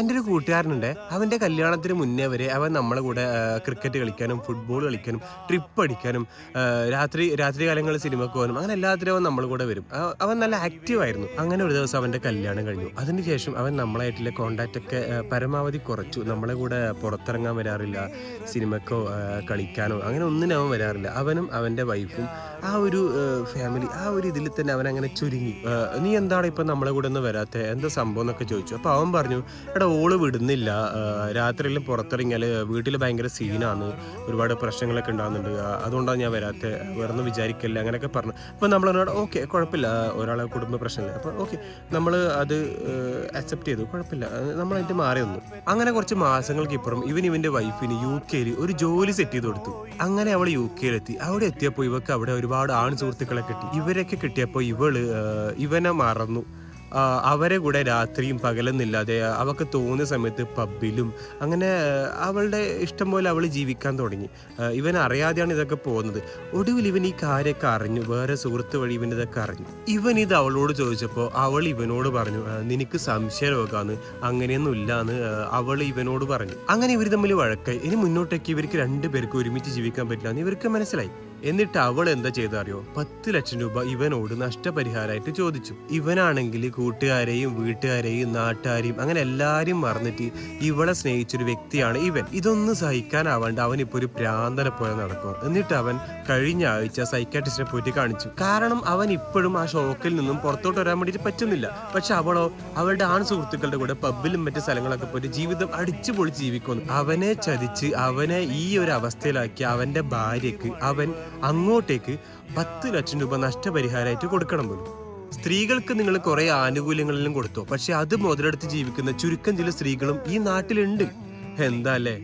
എൻ്റെ ഒരു കൂട്ടുകാരനുണ്ട്. അവൻ്റെ കല്യാണത്തിന് മുന്നേ വരെ അവൻ നമ്മളെ കൂടെ ക്രിക്കറ്റ് കളിക്കാനും ഫുട്ബോൾ കളിക്കാനും ട്രിപ്പ് അടിക്കാനും രാത്രി കാലങ്ങളിൽ സിനിമക്ക് പോകാനും അങ്ങനെ എല്ലാത്തിനും അവൻ നമ്മളെ കൂടെ വരും. അവൻ നല്ല ആക്റ്റീവ് ആയിരുന്നു. അങ്ങനെ ഒരു ദിവസം അവൻ്റെ കല്യാണം കഴിഞ്ഞു. അതിനുശേഷം അവൻ നമ്മളായിട്ടുള്ള കോണ്ടാക്റ്റ് ഒക്കെ പരമാവധി കുറച്ചു. നമ്മളെ കൂടെ പുറത്തിറങ്ങാൻ വരാറില്ല, സിനിമക്കോ കളിക്കാനോ അങ്ങനെ ഒന്നിനും അവൻ വരാറില്ല. അവനും അവൻ്റെ വൈഫും ആ ഒരു ഫാമിലി ആ ഒരു ഇതിൽ തന്നെ അവൻ അങ്ങനെ ചുരുങ്ങി. നീ എന്താണ് ഇപ്പം നമ്മളെ കൂടെ ഒന്നും വരാത്തെ, എന്താ സംഭവം എന്നൊക്കെ ചോദിച്ചു. അപ്പോൾ അവൻ പറഞ്ഞു, എടാ ഓള് വിടുന്നില്ല, രാത്രിയെല്ലാം പുറത്തിറങ്ങിയാൽ വീട്ടിൽ ഭയങ്കര സീനാണ്, ഒരുപാട് പ്രശ്നങ്ങളൊക്കെ ഉണ്ടാകുന്നുണ്ട്, അതുകൊണ്ടാണ് ഞാൻ വരാത്തെ, വേറൊന്നും വിചാരിക്കില്ല അങ്ങനെയൊക്കെ പറഞ്ഞു. അപ്പോൾ നമ്മളതിനോട് ഓക്കെ കുഴപ്പമില്ല, ഒരാളെ കുടുംബ പ്രശ്നമില്ല, അപ്പോൾ ഓക്കെ നമ്മൾ അത് അക്സെപ്റ്റ് ചെയ്തു, കുഴപ്പമില്ല, നമ്മളതിൻ്റെ മാറി വന്നു. അങ്ങനെ കുറച്ച് മാസങ്ങൾക്ക് ഇപ്പുറം ഇവൻ്റെ വൈഫിന് UK ഒരു ജോലി സെറ്റ് ചെയ്ത് കൊടുത്തു. അങ്ങനെ അവൾ UK അവിടെ എത്തിയപ്പോൾ ഇവക്ക് അവിടെ ഒരുപാട് ആൺ സുഹൃത്തുക്കളെ കിട്ടി. ഇവരൊക്കെ കിട്ടിയപ്പോൾ ഇവനെ മറന്നു. അവരെ കൂടെ രാത്രിയും പകലെന്നില്ലാതെ അവൾക്ക് തോന്നിയ സമയത്ത് പബ്ബിലും അങ്ങനെ അവളുടെ ഇഷ്ടം പോലെ അവൾ ജീവിക്കാൻ തുടങ്ങി. ഇവൻ അറിയാതെയാണ് ഇതൊക്കെ പോകുന്നത്. ഒടുവിൽ ഇവൻ ഈ കാര്യമൊക്കെ അറിഞ്ഞു, വേറെ സുഹൃത്ത് വഴി ഇവൻ ഇതൊക്കെ അറിഞ്ഞു. ഇവൻ ഇത് അവളോട് ചോദിച്ചപ്പോൾ അവൾ ഇവനോട് പറഞ്ഞു, നിനക്ക് സംശയരോഗാന്ന്, അങ്ങനെയൊന്നും ഇല്ലാന്ന് അവൾ ഇവനോട് പറഞ്ഞു. അങ്ങനെ ഇവർ തമ്മിൽ വഴക്കായി. ഇനി മുന്നോട്ടേക്ക് ഇവർക്ക് രണ്ടുപേർക്കും ഒരുമിച്ച് ജീവിക്കാൻ പറ്റില്ല എന്ന് ഇവർക്ക് മനസ്സിലായി. എന്നിട്ട് അവൾ എന്താ ചെയ്തറിയോ, 10 ലക്ഷം രൂപ ഇവനോട് നഷ്ടപരിഹാരമായിട്ട് ചോദിച്ചു. ഇവനാണെങ്കിൽ കൂട്ടുകാരെയും വീട്ടുകാരെയും നാട്ടുകാരെയും അങ്ങനെ എല്ലാരും മറന്നിട്ട് ഇവളെ സ്നേഹിച്ചൊരു വ്യക്തിയാണ് ഇവൻ. ഇതൊന്നും സഹിക്കാനാവാണ്ട് അവൻ ഇപ്പൊ ഒരു പ്രാന്തനെ പോലെ നടക്കും. എന്നിട്ട് അവൻ കഴിഞ്ഞ ആഴ്ച സൈക്കാട്രിസ്റ്റിനെ പോയിട്ട് കാണിച്ചു. കാരണം അവൻ ഇപ്പോഴും ആ ഷോക്കിൽ നിന്നും പുറത്തോട്ട് വരാൻ വേണ്ടിയിട്ട് പറ്റുന്നില്ല. പക്ഷെ അവളോ അവളുടെ ആൺ സുഹൃത്തുക്കളുടെ കൂടെ പബ്ബിലും മറ്റു സ്ഥലങ്ങളൊക്കെ പോയിട്ട് ജീവിതം അടിച്ചു പൊളിച്ച് ജീവിക്കുന്നു. അവനെ ചതിച്ച് അവനെ ഈ ഒരു അവസ്ഥയിലാക്കി അവന്റെ ഭാര്യക്ക് അവൻ അങ്ങോട്ടേക്ക് 10 ലക്ഷം രൂപ നഷ്ടപരിഹാരമായിട്ട് കൊടുക്കണം പോലും. സ്ത്രീകൾക്ക് നിങ്ങൾ കുറെ ആനുകൂല്യങ്ങളിലും കൊടുത്തു, പക്ഷെ അത് മുതലെടുത്ത് ജീവിക്കുന്ന ചുരുക്കം ചില സ്ത്രീകളും ഈ നാട്ടിലുണ്ട്. എന്താ അല്ലേ?